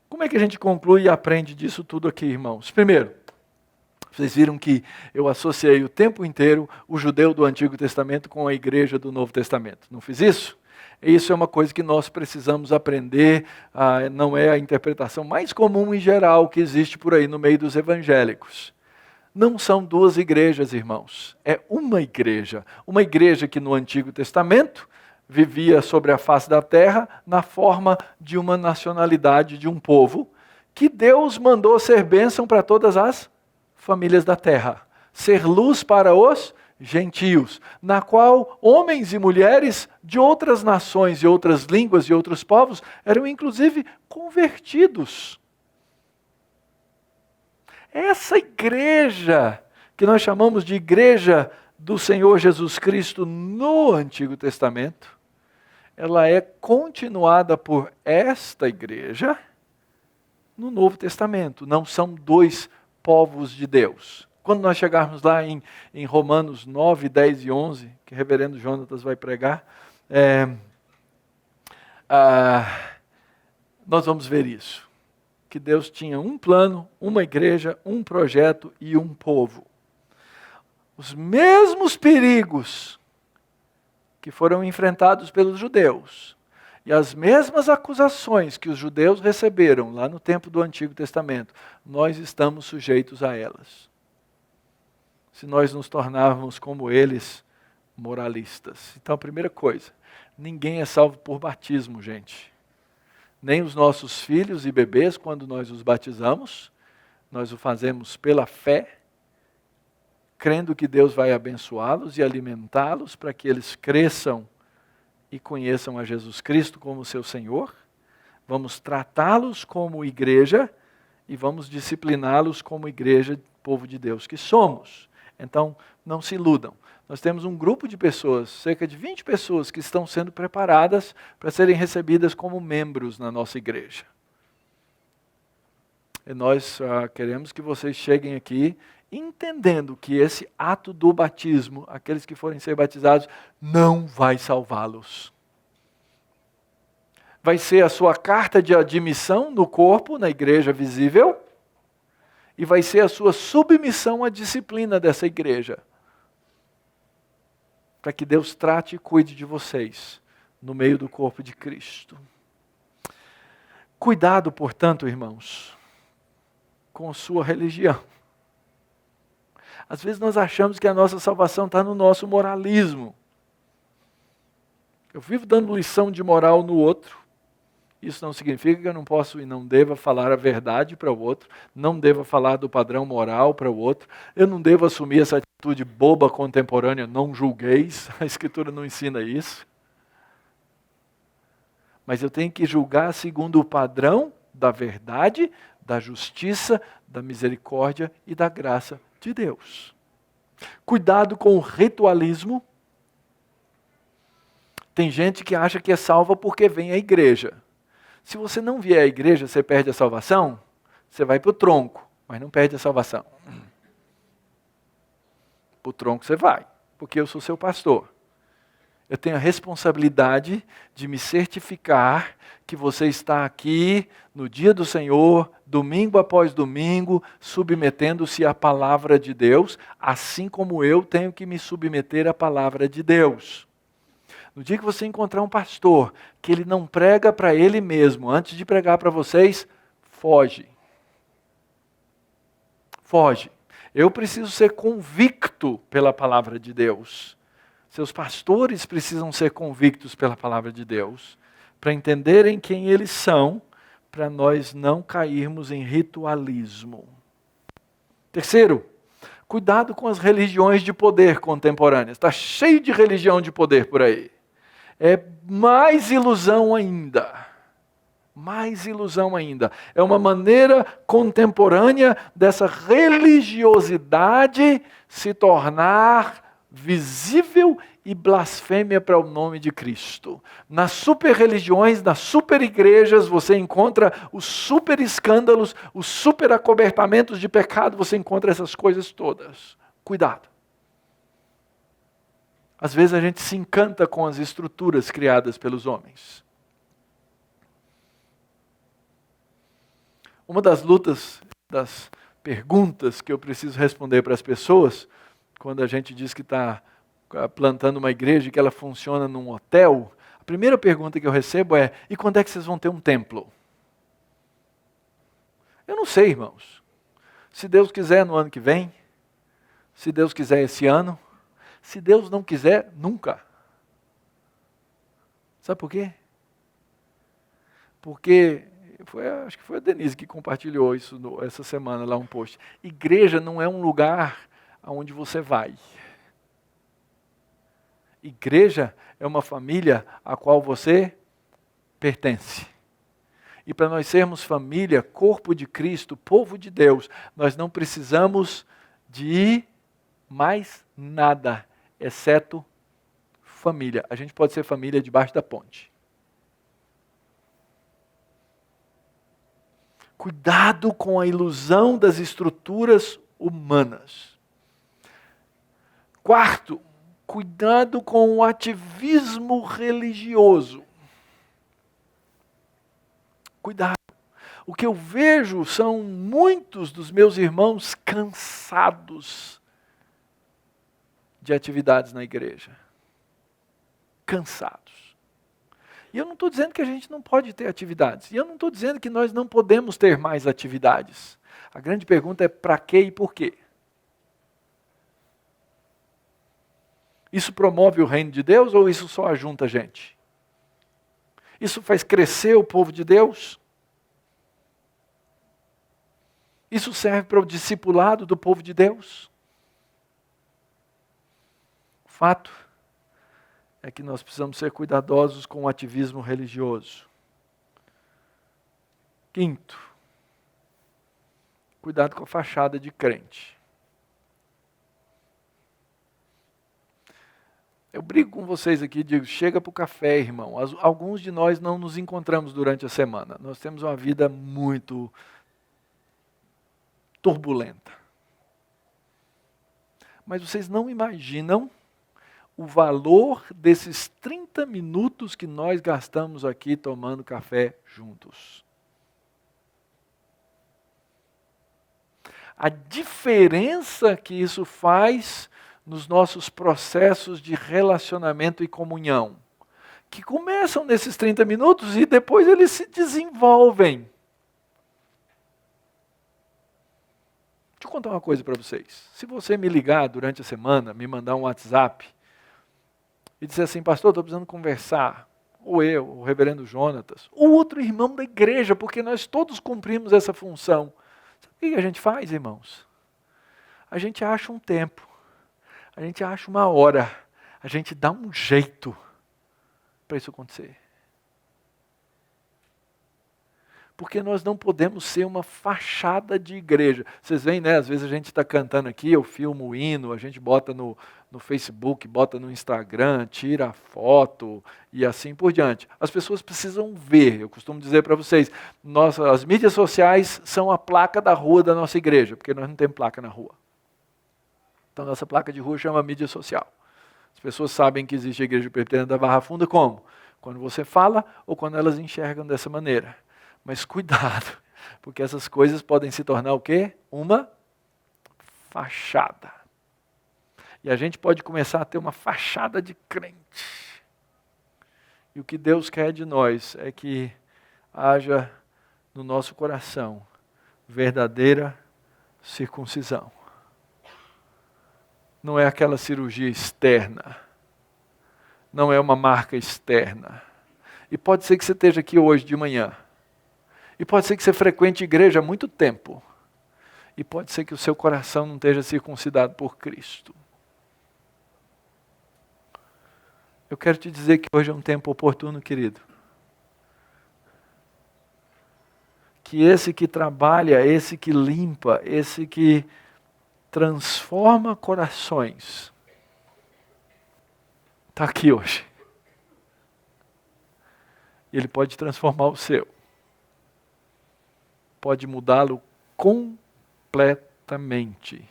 Como é que a gente conclui e aprende disso tudo aqui, irmãos? Primeiro, vocês viram que eu associei o tempo inteiro o judeu do Antigo Testamento com a igreja do Novo Testamento. Não fiz isso? Isso é uma coisa que nós precisamos aprender, não é a interpretação mais comum em geral que existe por aí no meio dos evangélicos. Não são duas igrejas, irmãos, é uma igreja. Uma igreja que no Antigo Testamento vivia sobre a face da terra na forma de uma nacionalidade, de um povo, que Deus mandou ser bênção para todas as famílias da terra, ser luz para os gentios, na qual homens e mulheres de outras nações e outras línguas e outros povos eram inclusive convertidos. Essa igreja, que nós chamamos de igreja do Senhor Jesus Cristo no Antigo Testamento, ela é continuada por esta igreja no Novo Testamento. Não são dois povos de Deus. Quando nós chegarmos lá em Romanos 9, 10 e 11, que o reverendo Jonatas vai pregar, nós vamos ver isso. Que Deus tinha um plano, uma igreja, um projeto e um povo. Os mesmos perigos que foram enfrentados pelos judeus e as mesmas acusações que os judeus receberam lá no tempo do Antigo Testamento, nós estamos sujeitos a elas. Se nós nos tornarmos como eles, moralistas. Então, a primeira coisa, ninguém é salvo por batismo, gente. Nem os nossos filhos e bebês, quando nós os batizamos, nós o fazemos pela fé, crendo que Deus vai abençoá-los e alimentá-los para que eles cresçam e conheçam a Jesus Cristo como seu Senhor. Vamos tratá-los como igreja e vamos discipliná-los como igreja, povo de Deus que somos. Então, não se iludam. Nós temos um grupo de pessoas, cerca de 20 pessoas, que estão sendo preparadas para serem recebidas como membros na nossa igreja. E nós queremos que vocês cheguem aqui entendendo que esse ato do batismo, aqueles que forem ser batizados, não vai salvá-los. Vai ser a sua carta de admissão no corpo, na igreja visível, e vai ser a sua submissão à disciplina dessa igreja. Para que Deus trate e cuide de vocês no meio do corpo de Cristo. Cuidado, portanto, irmãos, com sua religião. Às vezes nós achamos que a nossa salvação está no nosso moralismo. Eu vivo dando lição de moral no outro. Isso não significa que eu não posso e não deva falar a verdade para o outro, não deva falar do padrão moral para o outro, eu não devo assumir essa atitude boba contemporânea, não julgueis, a Escritura não ensina isso. Mas eu tenho que julgar segundo o padrão da verdade, da justiça, da misericórdia e da graça de Deus. Cuidado com o ritualismo. Tem gente que acha que é salva porque vem à igreja. Se você não vier à igreja, você perde a salvação, você vai para o tronco, mas não perde a salvação. Para o tronco você vai, porque eu sou seu pastor. Eu tenho a responsabilidade de me certificar que você está aqui no dia do Senhor, domingo após domingo, submetendo-se à palavra de Deus, assim como eu tenho que me submeter à palavra de Deus. No dia que você encontrar um pastor que ele não prega para ele mesmo, antes de pregar para vocês, foge. Foge. Eu preciso ser convicto pela palavra de Deus. Seus pastores precisam ser convictos pela palavra de Deus, para entenderem quem eles são, para nós não cairmos em ritualismo. Terceiro, cuidado com as religiões de poder contemporâneas. Está cheio de religião de poder por aí. É mais ilusão ainda. Mais ilusão ainda. É uma maneira contemporânea dessa religiosidade se tornar visível e blasfêmia para o nome de Cristo. Nas super religiões, nas super igrejas, você encontra os super escândalos, os super acobertamentos de pecado, você encontra essas coisas todas. Cuidado. Às vezes a gente se encanta com as estruturas criadas pelos homens. Uma das lutas, das perguntas que eu preciso responder para as pessoas, quando a gente diz que está plantando uma igreja e que ela funciona num hotel, a primeira pergunta que eu recebo é: e quando é que vocês vão ter um templo? Eu não sei, irmãos. Se Deus quiser, no ano que vem. Se Deus quiser, esse ano. Se Deus não quiser, nunca. Sabe por quê? Porque, acho que foi a Denise que compartilhou isso essa semana lá, um post. Igreja não é um lugar aonde você vai. Igreja é uma família a qual você pertence. E para nós sermos família, corpo de Cristo, povo de Deus, nós não precisamos de mais nada, exceto família. A gente pode ser família debaixo da ponte. Cuidado com a ilusão das estruturas humanas. Quarto, cuidado com o ativismo religioso. Cuidado. O que eu vejo são muitos dos meus irmãos cansados de atividades na igreja. Cansados. E eu não estou dizendo que a gente não pode ter atividades. E eu não estou dizendo que nós não podemos ter mais atividades. A grande pergunta é para quê e por quê? Isso promove o reino de Deus ou isso só ajunta a gente? Isso faz crescer o povo de Deus? Isso serve para o discipulado do povo de Deus? O fato é que nós precisamos ser cuidadosos com o ativismo religioso. Quinto, cuidado com a fachada de crente. Eu brigo com vocês aqui e digo: chega para o café, irmão. Alguns de nós não nos encontramos durante a semana. Nós temos uma vida muito turbulenta. Mas vocês não imaginam o valor desses 30 minutos que nós gastamos aqui tomando café juntos. A diferença que isso faz nos nossos processos de relacionamento e comunhão, que começam nesses 30 minutos e depois eles se desenvolvem. Deixa eu contar uma coisa para vocês. Se você me ligar durante a semana, me mandar um WhatsApp e dizer assim: pastor, estou precisando conversar, ou eu, o reverendo Jonatas, ou outro irmão da igreja, porque nós todos cumprimos essa função. Sabe o que a gente faz, irmãos? A gente acha um tempo. A gente acha uma hora, a gente dá um jeito para isso acontecer. Porque nós não podemos ser uma fachada de igreja. Vocês veem, né? Às vezes a gente está cantando aqui, eu filmo o hino, a gente bota no Facebook, bota no Instagram, tira a foto e assim por diante. As pessoas precisam ver. Eu costumo dizer para vocês, as mídias sociais são a placa da rua da nossa igreja, porque nós não temos placa na rua. Então, nossa placa de rua chama mídia social. As pessoas sabem que existe a Igreja Presbiteriana da Barra Funda como? Quando você fala ou quando elas enxergam dessa maneira. Mas cuidado, porque essas coisas podem se tornar o quê? Uma fachada. E a gente pode começar a ter uma fachada de crente. E o que Deus quer de nós é que haja no nosso coração verdadeira circuncisão. Não é aquela cirurgia externa. Não é uma marca externa. E pode ser que você esteja aqui hoje de manhã. E pode ser que você frequente igreja há muito tempo. E pode ser que o seu coração não esteja circuncidado por Cristo. Eu quero te dizer que hoje é um tempo oportuno, querido. Que esse que trabalha, esse que limpa, esse que transforma corações, está aqui hoje. Ele pode transformar o seu. Pode mudá-lo completamente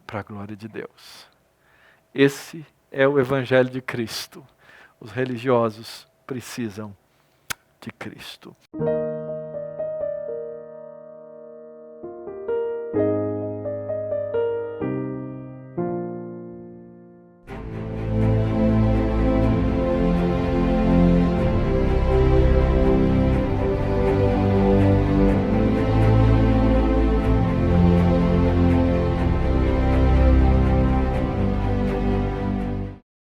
para a glória de Deus. Esse é o Evangelho de Cristo. Os religiosos precisam de Cristo.